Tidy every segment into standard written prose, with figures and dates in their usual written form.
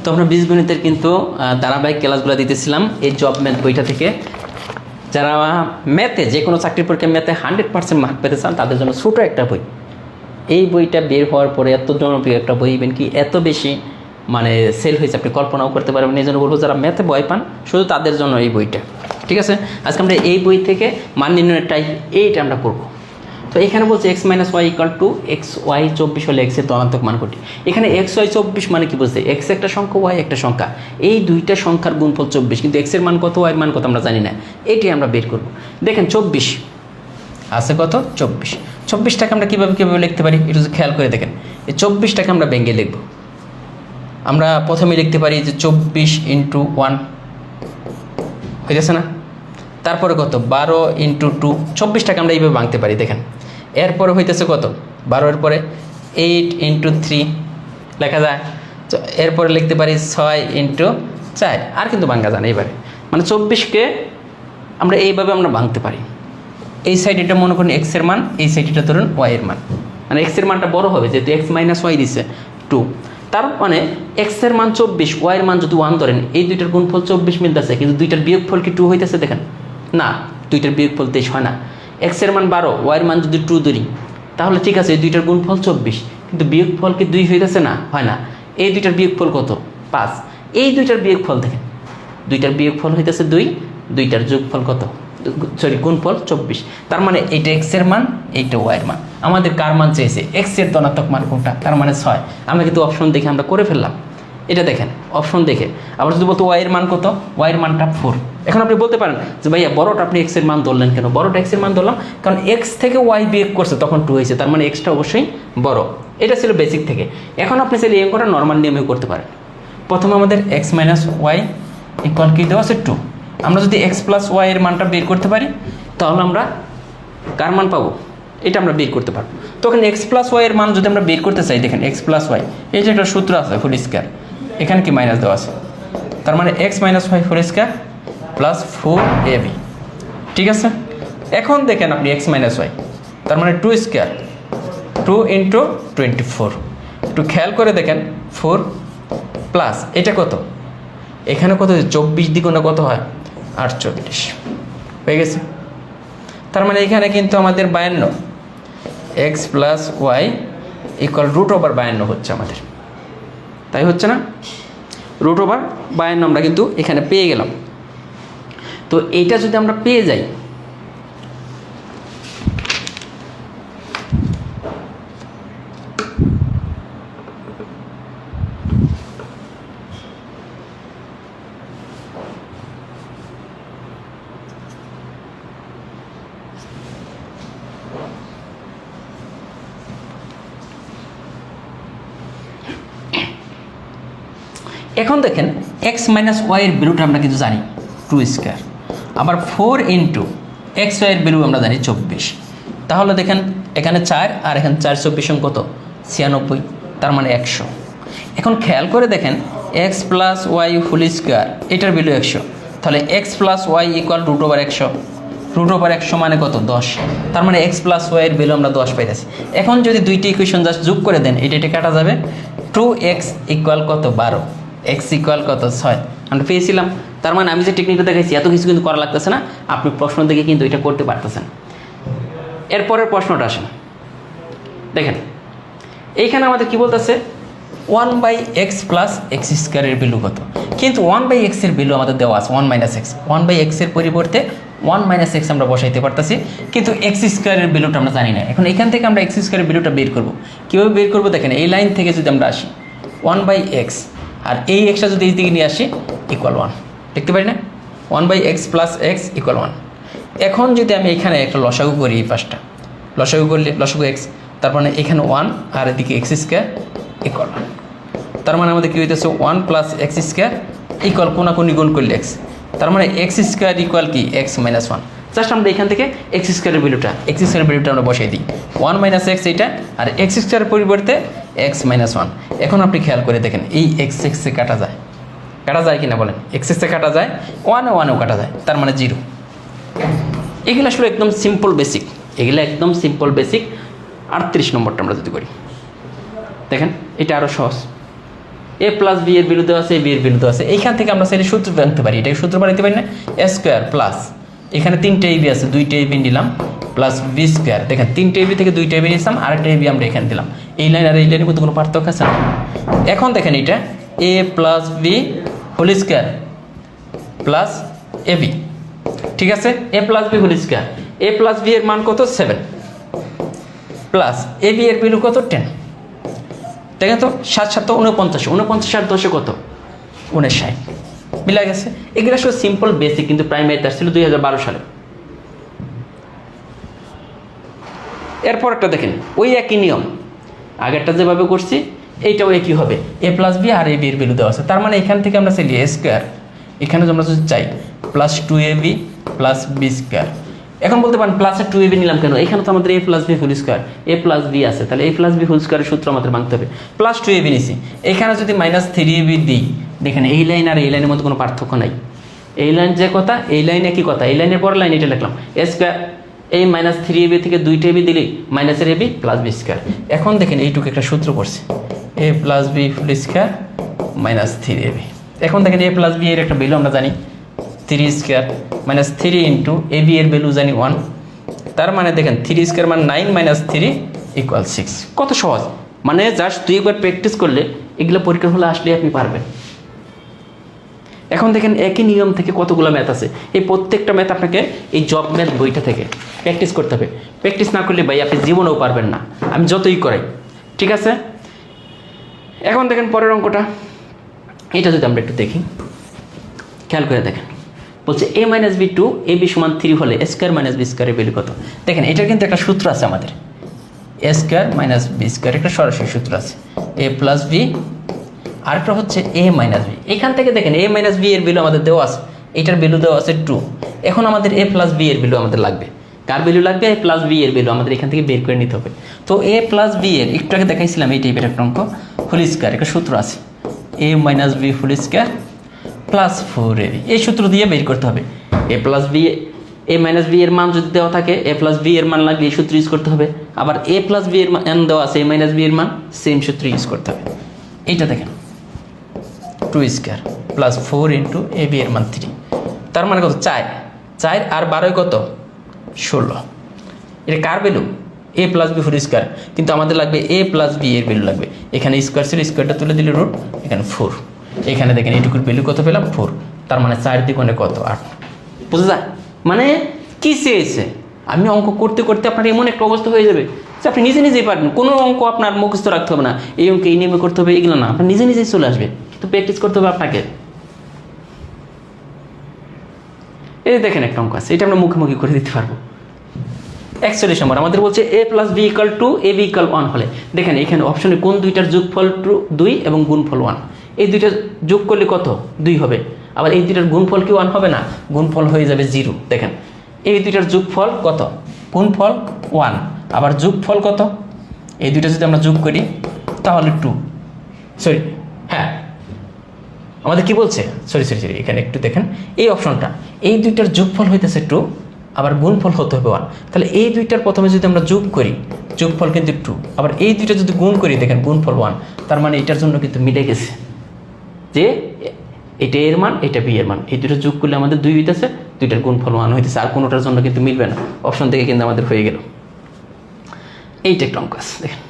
তো আমরা বীজগণিতের কিন্তু ধারাবাহিক ক্লাসগুলো দিতেছিলাম এই জব ম্যাথ বইটা থেকে। যারা ম্যাথে যে কোনো চাকরির পরীক্ষায় ম্যাথে 100% মার্ক পেতে চান তাদের জন্য ছোটো একটা বই। এই বইটা বের হওয়ার পরে এত জনপ্রিয় একটা বই, ইভেন কি এত বেশি মানে সেল হয়েছে আপনি কল্পনাও করতে পারবেন। এই জন্য বলবো যারা ম্যাথে ভয় পান শুধু তাদের জন্য এই বইটা, ঠিক আছে। আজকে আমরা এই বই থেকে মান নির্ণয়ের টাইপ এইটা আমরা করবো। তো এখানে বলছে x minus y equal to x y 24 হলে এক্সের ধনাত্মক মান কোনটি। এখানে এক্স ওয়াই 24 মানে কি বলছে, এক্স একটা সংখ্যা ওয়াই একটা সংখ্যা, এই দুইটা সংখ্যার গুণফল 24, কিন্তু এক্সের মান কত ওয়াইয়ের মান কত আমরা জানি না, এটি আমরা বের করব। দেখেন 24 আছে কত 24টাকে আমরা কীভাবে লিখতে পারি একটু খেয়াল করে দেখেন। এই 24টাকে আমরা ভেঙে লিখব। আমরা প্রথমে লিখতে পারি যে 24 ইন্টু 1 হয়ে গেছে না, তারপরে কত 12 ইন্টু 2, 24টাকে আমরা এইভাবে ভাঙতে পারি। দেখেন এরপরে হইতেছে কত 12 পরে 8 ইন্টু 3 লেখা যায়। তো এরপরে লিখতে পারি 6 ইন্টু 4, আর কিন্তু ভাঙা যায় না এইবারে। মানে 24কে আমরা এইভাবে আমরা ভাঙতে পারি। এই সাইড এটা মনে করুন এক্সের মান, এই সাইড এটা ধরুন ওয়াইয়ের মান। মানে এক্সের মানটা বড় হবে যেহেতু এক্স মাইনাস ওয়াই দিচ্ছে 2, তার মানে এক্সের মান 24, ওয়াইয়ের মান যদি 1 ধরেন, এই দুইটার গুণফল 24 মিলতেছে, কিন্তু দুইটার বিয়োগফল কি 2 হইতেছে? দেখেন না, দুইটার বিয়োগফল 23 হয় না। এক্সের মান 12, ওয়াইয়ের মান যদি 2 ধরি তাহলে ঠিক আছে, এই দুইটার গুণফল 24, কিন্তু বিয়োগফল কি 2 হইতেছে না? হয় না। এই দুইটার বিয়োগফল কত 5, এই দুইটার বিয়োগফল দেখেন, দুইটার বিয়োগফল হইতেছে 2, দুইটার যোগফল কত গুণফল 24। তার মানে এইটা এক্সের মান, এইটা ওয়াইয়ের মান। আমাদের কার মান চেয়েছে? এক্সের ধনাত্মক মান কোনটা, তার মানে 6। আমরা কিন্তু অপশন দেখে আমরা করে ফেললাম। এটা দেখেন অপশন দেখে। আবার যদি বলতো ওয়াইয়ের মান কত, ওয়াইয়ের মানটা 4। এখন আপনি বলতে পারেন যে ভাইয়া বড়টা আপনি এক্সের মান ধরলেন কেন? বড়টা এক্সের মান ধরলাম কারণ এক্স থেকে ওয়াই বিয়োগ করছে তখন 2 হয়েছে, তার মানে এক্সটা অবশ্যই বড়। এটা ছিল বেসিক থেকে। এখন আপনি চাইলে এই অঙ্কটা নর্মাল নিয়মে করতে পারেন। প্রথমে আমাদের এক্স মাইনাস ওয়াই ইকুয়াল কি দেওয়া আছে 2। আমরা যদি এক্স প্লাস ওয়াই এর মানটা বের করতে পারি তাহলে আমরা কার মান পাবো, এটা আমরা বের করতে পারবো। তখন এক্স প্লাস ওয়াই এর মান যদি আমরা বের করতে চাই, দেখেন এক্স প্লাস ওয়াই, এই যে একটা সূত্র আছে হোল স্কয়ার, এখানে কি মাইনাস দেওয়া আছে, তার মানে x minus y whole square plus 4ab, ঠিক আছে। এখন দেখেন আপনি এক্স মাইনাস ওয়াই, তার মানে 2 স্কয়ার 2 ইন্টু 24, একটু খেয়াল করে দেখেন 4 প্লাস এটা কত, এখানে কত 24 দ্বিগুণে কত হয় 48 হয়ে গেছে। তার মানে এখানে কিন্তু আমাদের 52, এক্স প্লাস ওয়াই ইকুয়াল √52 হচ্ছে আমাদের, তাই হচ্ছে না? √52 আমরা কিন্তু এখানে পেয়ে গেলাম। তো এইটা যদি আমরা পেয়ে যাই, এখন দেখেন এক্স মাইনাস ওয়াইয়ের ভ্যালুটা আমরা কিন্তু জানি 2 স্কয়ার, আবার 4 ইন্টু এক্স ওয়াইয়ের ভ্যালু আমরা জানি 24। তাহলে দেখেন এখানে 4 আর এখানে 4 24 কত 96, তার মানে 100। এখন খেয়াল করে দেখেন x plus y whole square এটার ভ্যালু 100, তাহলে এক্স প্লাস ওয়াই ইকুয়াল √100, √100 মানে কত 10, তার মানে এক্স প্লাস ওয়াইয়ের ভ্যালু আমরা 10 পাইতেছি। এখন যদি দুইটি ইকুয়েশন জাস্ট যোগ করে দেন, এটা কাটা যাবে, 2x ইকুয়াল কত 12, এক্স ইকুয়াল কত 6 আমরা পেয়েছিলাম। তার মানে আমি যে টেকনিকটা দেখাইছি এত কিছু কিন্তু করা লাগতেছে না, আপনি প্রশ্ন দেখে কিন্তু এটা করতে পারতেছেন। এরপরের প্রশ্নটা আসেন, দেখেন এইখানে আমাদের কি বলতেছে 1/x প্লাস এক্স স্কোয়ারের ভ্যালু কত, কিন্তু 1/x এর ভ্যালু আমাদের দেওয়া আছে 1 - x, 1/x এর পরিবর্তে 1 - x আমরা বসাইতে পারতেছি, কিন্তু এক্স স্কোয়ারের ভ্যালুটা আমরা জানি না। এখন এখান থেকে আমরা এক্স স্কোয়ারের ভ্যালুটা বের করব। কীভাবে বের করবো দেখেন, এই লাইন থেকে যদি আমরা আসি 1/x আর এই এক্সটা যদি এই দিকে নিয়ে আসি ইকুয়াল 1, দেখতে পারি না 1/x প্লাস এক্স ইকুয়াল 1। এখন যদি আমি এখানে একটা লসাগু করি, এই পাশটা লসাগু করলে লসাগু এক্স, তার মানে এখানে 1 আর এদিকে এক্স স্কোয়ার ইকুয়াল 1, তার মানে আমাদের কী হইতেছে 1 প্লাস এক্স স্কোয়ার ইকুয়াল কোনাকুনি গুণ করলে এক্স, তার মানে এক্স স্কোয়ার ইকুয়াল কি এক্স মাইনাস 1। জাস্ট আমরা এখান থেকে এক্স স্কোয়ারের ভ্যালুটা আমরা বসাই দিই, 1 - x এইটা, আর এক্স স্কোয়ারের পরিবর্তে এক্স মাইনাস 1। এখন আপনি খেয়াল করে দেখেন এই এক্স এক্সে কাটা যায় কিনা বলেন, এক্স এক্সে কাটা যায়, 1 কাটা যায়, তার মানে 0। এগুলো আসলে একদম সিম্পল বেসিক, 38 নম্বরটা আমরা যদি করি, দেখেন এটা আরও সহজ। এ প্লাস বি এর ভ্যালু দেওয়া আছে, বি এর ভ্যালু দেওয়া আছে। এইখান থেকে আমরা চাইলে সূত্র বানাতে পারি, এটাকে সূত্র বানাতে পারি না, এ স্কোয়ার প্লাস এখানে 3টে এবি আছে, 2টে এবি নিলাম প্লাস বি স্কোয়ার। দেখেন 3টে এবি থেকে 2টে এবি নিলাম, আরেকটা এবি আমরা এখানে দিলাম। এই লাইন আর এই লাইনের মধ্যে কোনো পার্থক্য আছে না। এখন দেখেন এটা a plus b whole square plus ab, ঠিক আছে, a plus b whole square. A plus b এর মান কত 7 প্লাস এ বি এর ভ্যালু কত 10। দেখেন তো 7 7 49, 49 আর 10 কত 59, মিলা গেছে। এগুলো আসলে সিম্পল বেসিক, কিন্তু প্রাইমারিতে আসছিল 2012 সালে। এরপর একটা দেখেন ওই একই নিয়ম, আগেরটা যেভাবে করছি এইটাও একই হবে। A plus B R A b এর ভ্যালু দেওয়া আছে, তার মানে এখান থেকে আমরা চাইলি এ স্কোয়ার, এখানে আমরা যদি চাই plus 2ab plus b square. এখন বলতে পারেন প্লাসের 2ab নিলাম কেন, এখানে তো আমাদের এ plus b whole square, a plus B আছে, তাহলে এ প্লাস বি হোল স্কোয়ারের সূত্র আমাদের মানতে হবে। প্লাস 2ab নিছি, এখানে যদি মাইনাস 3ab দিই, দেখেন এই লাইন আর এই লাইনের মধ্যে কোনো পার্থক্য নাই। এই লাইন যে কথা, এই লাইন একই কথা, এই লাইনের পর লাইন এটা লিখলাম এ স্কোয়ার, এই মাইনাস 3ab থেকে 2টা ab দিলেই মাইনাসের ab প্লাস বি স্কোয়ার। এখন দেখেন এইটুকু একটা সূত্র করছে, a plus b whole square minus 3ab। এখন দেখেন এ প্লাস বি এর একটা ভ্যালু আমরা জানি 3 স্কোয়ার মাইনাস 3 ইন্টু এ বি এর ভ্যালু জানি 1, তার মানে দেখেন 3 স্কোয়ার মানে 9 মাইনাস 3 ইকুয়াল 6। কত সহজ, মানে জাস্ট 2 একবার প্র্যাকটিস করলে এগুলো পরীক্ষা হলে আসলে আপনি পারবেন। এখন দেখেন একই নিয়ম থেকে কতগুলো ম্যাথ আছে, এই প্রত্যেকটা ম্যাথ আপনাকে এই জব ম্যাথ বইটা থেকে প্র্যাকটিস করতে হবে। প্র্যাকটিস না করলে ভাই আপনি জীবনেও পারবেন না, আমি যতই করাই, ঠিক আছে। এখন দেখেন পরের অঙ্কটা, এটা যদি আমরা একটু দেখি, খেয়াল করে দেখেন, বলছে a minus b two a b সমান 3 হলে এ স্কোয়ার মাইনাস বি স্কোয়ারের ভ্যালু কত। দেখেন এটার কিন্তু একটা সূত্র আছে আমাদের, a square minus b square, একটা সরাসরি সূত্র আছে, এ প্লাস বি আরেকটা হচ্ছে এ মাইনাস বি। এখান থেকে দেখেন এ মাইনাস বি এর ভ্যালু আমাদের দেওয়া আছে, এটার ভ্যালু দেওয়া আছে 2। এখন আমাদের এ প্লাস বি এর ভ্যালু আমাদের লাগবে, কার ভ্যালু লাগবে, এ প্লাস বি এর ভ্যালু আমাদের এখান থেকে বের করে নিতে হবে। তো এ প্লাস বি এর একটু আগে দেখাইছিলাম এই টাইপের একটা অঙ্ক, হোল স্কোয়ার, একটা সূত্র আছে a minus b whole square plus 4ab, এই সূত্র দিয়ে বের করতে হবে। A plus b a minus b এর মান যদি দেওয়া থাকে, এ প্লাস বি এর মান লাগলে এই সূত্র ইউজ করতে হবে। আবার এ প্লাস বি এর মান দেওয়া আছে, এ মাইনাস বি এর মান, সেম সূত্র ইউজ করতে হবে। এইটা দেখেন 2 স্কোয়ার প্লাস 4 ইন্টু এ বি এর মান 3, তার মানে কত 4 আর 12 কত 16। এটা কার ভ্যালু, এ প্লাস বি হোল স্কোয়ার, কিন্তু আমাদের লাগবে এ প্লাস বি এর ভ্যালু লাগবে। এখানে স্কোয়ার ছিল, স্কোয়ারটা তুলে দিলে রুট, এখানে 4, এখানে দেখেন এইটুকুর ভ্যালু কত পেলাম 4, তার মানে 4 দ্বিগুণে কত 8। বুঝা যায় মানে কি চেয়েছে। আমি অঙ্ক করতে করতে আপনার এমন একটা অবস্থা হয়ে যাবে যে আপনি নিজে নিজেই পারবেন, কোনো অঙ্ক আপনার মুখস্থ রাখতে হবে না, এই অঙ্কে এই নিয়মে করতে হবে এগুলো না, আপনার নিজে নিজেই চলে আসবে, তো প্র্যাকটিস করতে হবে আপনাকে। এই দেখেন একটা অঙ্ক আছে, এটা আমরা মুখোমুখি করে দিতে পারবো। 41 নম্বর আমাদের বলছে a plus b equal to a b equal 1 হলে, দেখেন এখানে অপশনে কোন দুইটার যোগফল 2 এবং গুণফল 1, এই দুইটা যোগ করলে কত 2 হবে, আবার এই দুইটার গুণফল কি 1 হবে না, গুণফল হয়ে যাবে 0। দেখেন এই দুইটার যোগফল কত, গুণফল 1, আবার যোগফল কত, এই দুইটা যদি আমরা যোগ করি তাহলে 2, সরি হ্যাঁ আমাদের কি বলছে, সরি এখানে একটু দেখেন এই অপশনটা, এই দুইটার যোগফল হইতেছে 2, আবার গুণফল হতে হবে 1, তাহলে এই দুইটার প্রথমে যদি আমরা যোগ করি যোগফল কিন্তু 2, আবার এই দুইটা যদি গুণ করি দেখেন গুণফল 1, তার মানে এটার জন্য কিন্তু মিলে গেছে যে এটা এর মান এটা বি এর মান, এই দুটো যোগ করলে আমাদের 2 হইতেছে, দুইটার গুণফল 1 হইতেছে, আর কোনোটার জন্য কিন্তু মিলবে না, অপশন থেকে কিন্তু আমাদের হয়ে গেল। এইটা একটা অঙ্ক আছে দেখেন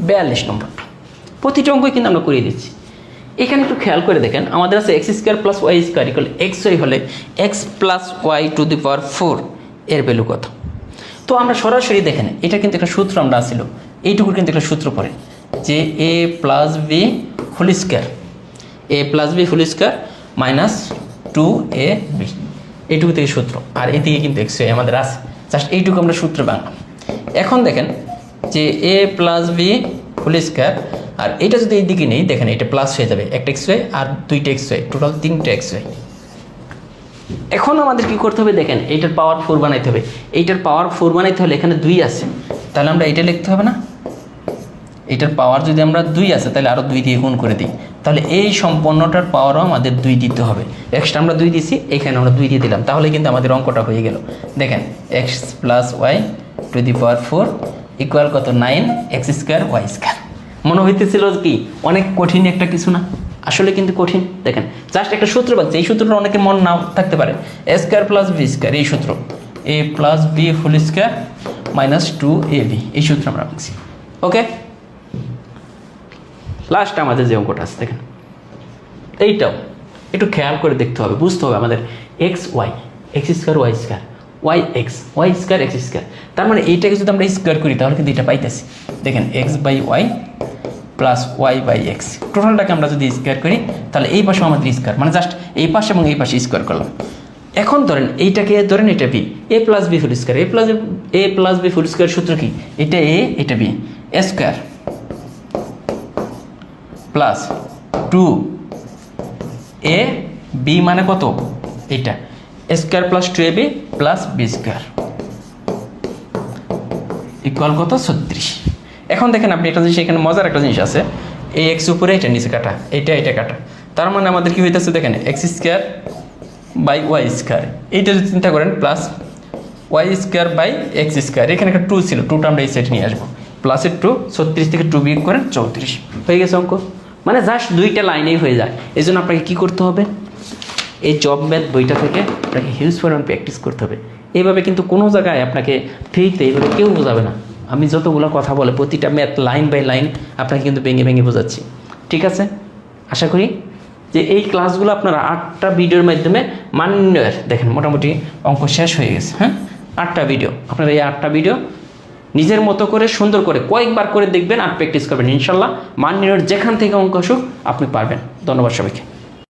42 নম্বরটা, প্রতিটা অঙ্কই কিন্তু আমরা করিয়ে দিচ্ছি। এখানে একটু খেয়াল করে দেখেন আমাদের আছে x square plus y square equal x y হলে x plus y to the power 4 এর ভ্যালু কত। তো আমরা সরাসরি দেখেন এটা কিন্তু একটা সূত্র আমরা আসছিল, এইটুকুর কিন্তু একটা সূত্র পড়ে যে a plus b whole square, a plus b whole square minus 2ab, এইটুকু থেকে সূত্র, আর এদিকে কিন্তু এক্স ওয়াই আমাদের আছে, জাস্ট এইটুকু আমরা সূত্র বানালাম। এখন দেখেন যে a plus b whole square, আর এটা যদি এই দিকে নেই দেখেন এটা প্লাস হয়ে যাবে, একটা এক্স ওয়াই আর 2টা এক্স ওয়াই, টোটাল 3টা এক্স ওয়াই। এখন আমাদের কি করতে হবে দেখেন এইটার পাওয়ার 4 বানাইতে হবে, এইটার পাওয়ার 4 বানাইতে হলে এখানে 2 আছে, তাহলে আমরা এটা লিখতে হবে না, এইটার পাওয়ার যদি আমরা 2 আছে তাহলে আরও 2 দিয়ে গুণ করে দিই, তাহলে এই সম্পূর্ণটার পাওয়ারও আমাদের 2 দিতে হবে। এক্সট্রা আমরা 2 দিছি, এখানে আমরা 2 দিয়ে দিলাম, তাহলে কিন্তু আমাদের অঙ্কটা হয়ে গেল। দেখেন x plus y to the power 4 equal কত 9 এক্স স্কোয়ার ওয়াই স্কোয়ার, মনে হইতেছিল কি অনেক কঠিন একটা কিছু না, আসলে কিন্তু কঠিন। দেখেন জাস্ট একটা সূত্র বানছে, এই সূত্রটা অনেকের মন নাও থাকতে পারে, a square plus b square, এই সূত্র a plus b whole square minus 2ab, এই সূত্র আমরা বানছি। ওকে, লাস্ট আমাদের যে অঙ্কটা আছে দেখেন, এইটাও একটু খেয়াল করে দেখতে হবে, বুঝতে হবে আমাদের x y, x square y square, y x, y square x square, তার মানে এইটাকে যদি আমরা স্কোয়ার করি তাহলে কিন্তু এটা পাইতেছি। দেখেন x by y plus y by x, টোটালটাকে আমরা যদি স্কোয়ার করি তাহলে এই পাশে আমাদের স্কোয়ার, মানে জাস্ট এই পাশে এবং এই পাশে স্কোয়ার করলাম। এখন ধরেন এইটাকে ধরেন এটা b, a plus b full square, a plus b full square সূত্র কি, এটা এ এটা b, a square plus 2 a b মানে কত, এইটা square plus 2ab plus b square equal কত 36। এখন দেখেন আপনি একটা জিনিস, এখানে মজার একটা জিনিস আছে, এই এক্স উপরে এটা নিচে কাটা, এটা কাটা, তার মানে আমাদের কি হইতেছে দেখেন x square by y square, এইটা যদি চিন্তা করেন plus y square by x square, এখানে একটা 2 ছিল, 2টা আমরা এই সাইডে নিয়ে আসবো, প্লাসের 2, 36 থেকে 2 বিয়োগ করেন 34, হয়ে গেছে অঙ্ক। মানে জাস্ট দুইটা লাইনেই হয়ে যায়। এই জন্য আপনাকে কী করতে হবে, এই জব ম্যাথ বইটা থেকে আপনাকে হিউজ পরিমাণ প্র্যাকটিস করতে হবে। এইভাবে কিন্তু কোনো জায়গায় আপনাকে ফ্রিতে এইভাবে কেউ বোঝাবে না। আমি যতগুলো কথা বলে প্রতিটা ম্যাথ লাইন বাই লাইন আপনাকে কিন্তু ভেঙে ভেঙে বোঝাচ্ছি, ঠিক আছে? আশা করি যে এই ক্লাসগুলো আপনারা 8টা ভিডিওর মাধ্যমে মান্যের দেখেন মোটামুটি অঙ্ক শেষ হয়ে গেছে। হ্যাঁ, 8টা ভিডিও, আপনারা এই 8টা ভিডিও নিজের মতো করে সুন্দর করে কয়েকবার করে দেখবেন আর প্র্যাকটিস করবেন, ইনশাল্লাহ মান্যের যেখান থেকে অঙ্ক আসুক আপনি পারবেন। ধন্যবাদ সবাইকে।